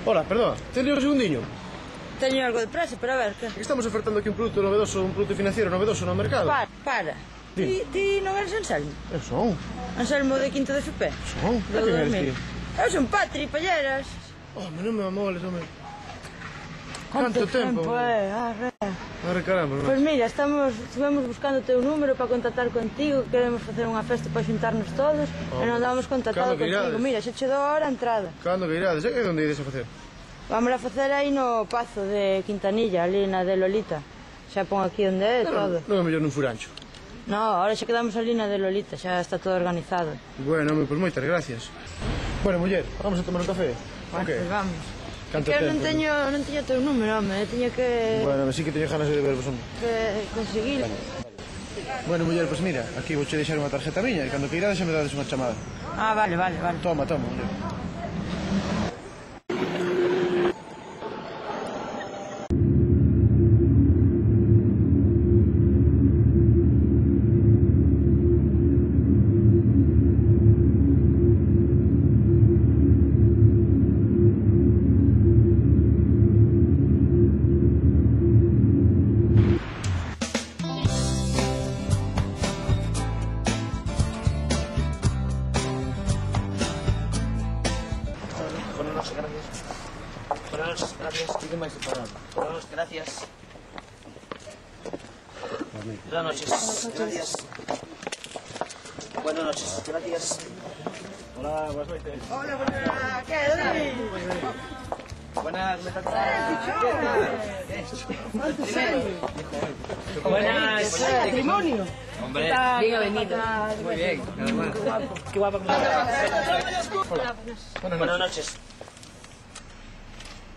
Hola, perdón, teño un segundiño. Teño algo de presa, pero a ver, que... Estamos ofertando aquí un produto novedoso, un produto financiero novedoso no mercado. Para. Ti non eres Anselmo? Eu son. Anselmo de Quinto de FP? Son. A quen eres ti? Eu son Patri, palleras. Home, non me amoles, home. Canto tempo? Arre, caramba, non? Pois mira, estivemos buscando o teu número para contactar contigo. Queremos facer unha festa para xuntarnos todos e non damos contactado contigo. Mira, xa che dou ahora a entrada. Cando que irades? E onde ides a facer? Vamos a facer aí no Pazo de Quintanilla, ali na de Lolita. Xa pon aquí onde é todo. Non é mellor nun furancho. No, ahora xa quedamos ali na de Lolita, xa está todo organizado. Bueno, pois moitas gracias. Bueno, muller, vamos a tomar un café. Bueno, pois vamos. Canto tempo? Non teño teu número, home, teño que... Bueno, sí que teño ganas de veros, home. Que conseguir. Bueno, muller, pois mira, aquí vou che deixar unha tarjeta miña e cando que irades xa me dades unha chamada. Ah, vale. Toma, muller. Gracias. Buenas noches. Gracias. Buenas noches. Gracias. Hola, buenas noches. Hola, ¿qué? ¿Dónde? Buenas, Buenas. Matrimonio. Hombre, Bien venido. Muy bien. Qué guapa. Buenas noches.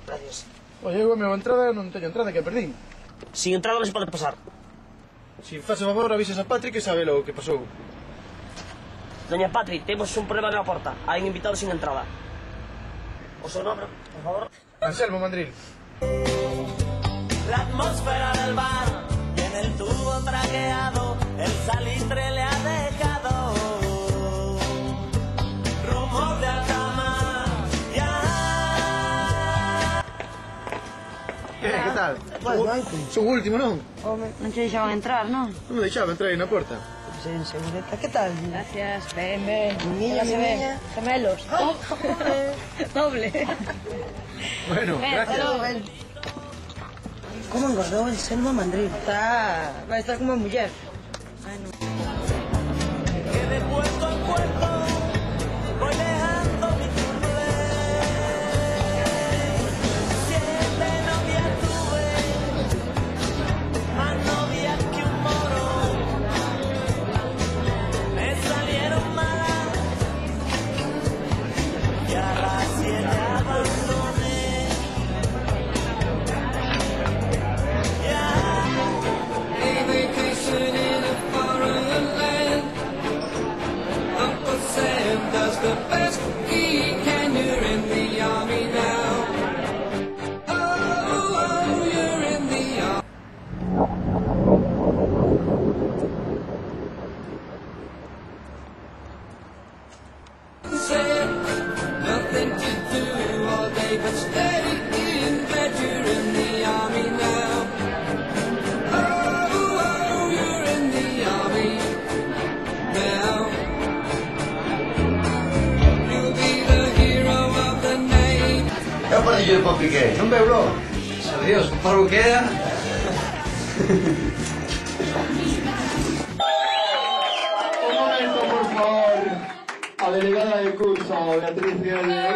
Gracias. Oye, eu a miña entrada non teño entrada, que a perdín. Sin entrada non se pode pasar. Si faz o favor, avisas a Patrick que sabe lo que pasou. Doña Patri, temos un problema na porta. Hai un invitado sin entrada. O seu nome, por favor. Anselmo Mandril. La atmósfera del bar y en el tubo traqueado el salitre le ha dejado rumor de alta mar. Que tal? Son o último, non? Non te deixaban entrar, non? Non me deixaba entrar aí na porta. En seguridad. ¿Qué tal? Gracias. Ven. Niña, gemelos. Doble. Bueno, gracias. ¿Cómo engordó el Selma Mandril? Va a estar como mujer. Que de puerto en puerto voy dejando mi turné. 7 novias tuve, más novias que un moro. Me salieron malas y a las 7 abandoné. A vacation in a foreign land. Uncle Sam does the best he can. You're in the army now. Oh, you're in the army. Sam, nothing to do all day but stay in bed. You're in the army now. Oh, you're in the army now. You'll be the hero of the night. É o pardillo de Pau Piqué, non veulo? Adiós, por o que era. Un momento, por favor. A delegada de curso, Beatriz Cione.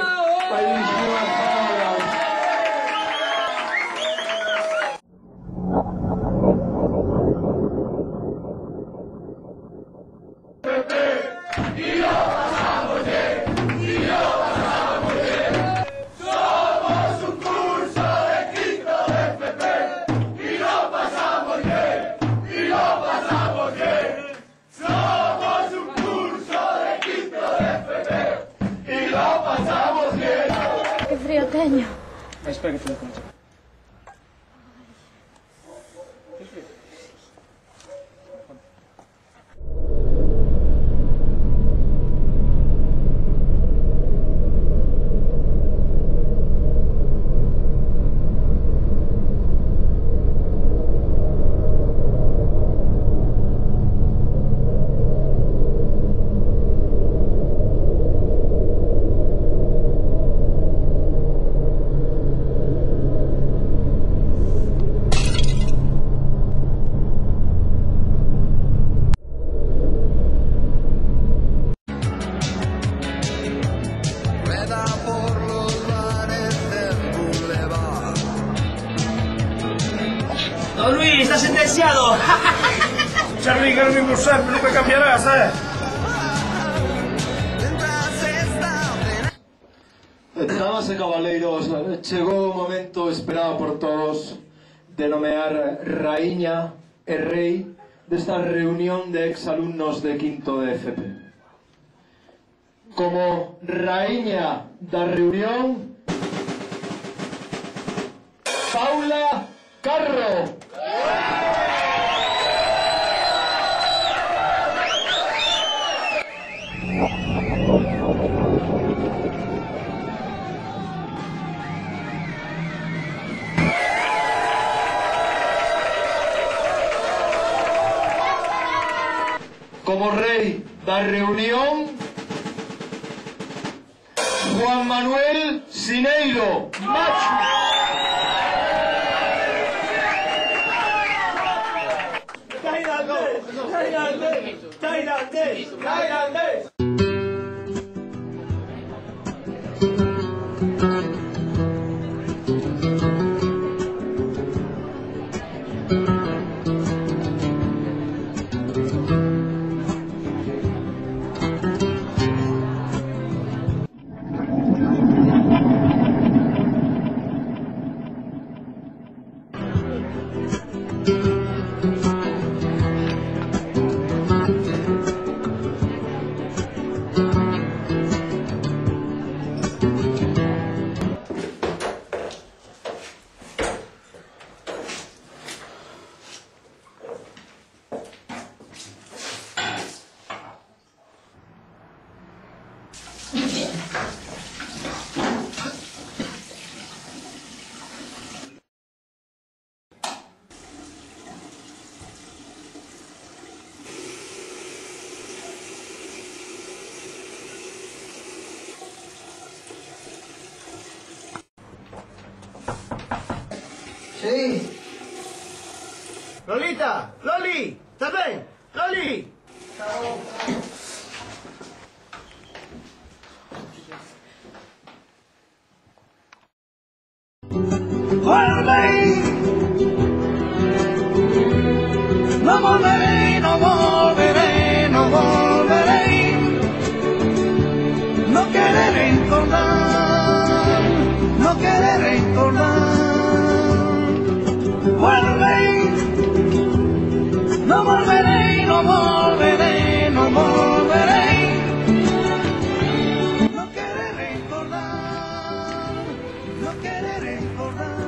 Buenísimas palabras. Qué frío teño. Espera que te lo cuento. está sentenciado. Charlie, no me sempre, nunca cambiarás, Damas e cabaleiros, chegou o momento esperado por todos de nomear raíña e rei desta reunión de exalumnos de quinto de FP. Como raíña da reunión, Paula Carro. Como rei da reunión, Juan Manuel Sineiro Macho. Sí. Lolita, Loli, ¿estás bien? Loli. No volveré, no volveré, no volveré. No querré recordar, no querré recordar. Volveré, no volveré, no volveré, no volveré. No querré recordar, no querré recordar.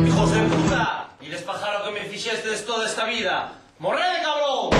¡Hijos de puta! Y despajaro que me fixestes toda esta vida. ¡Morred, cabrón!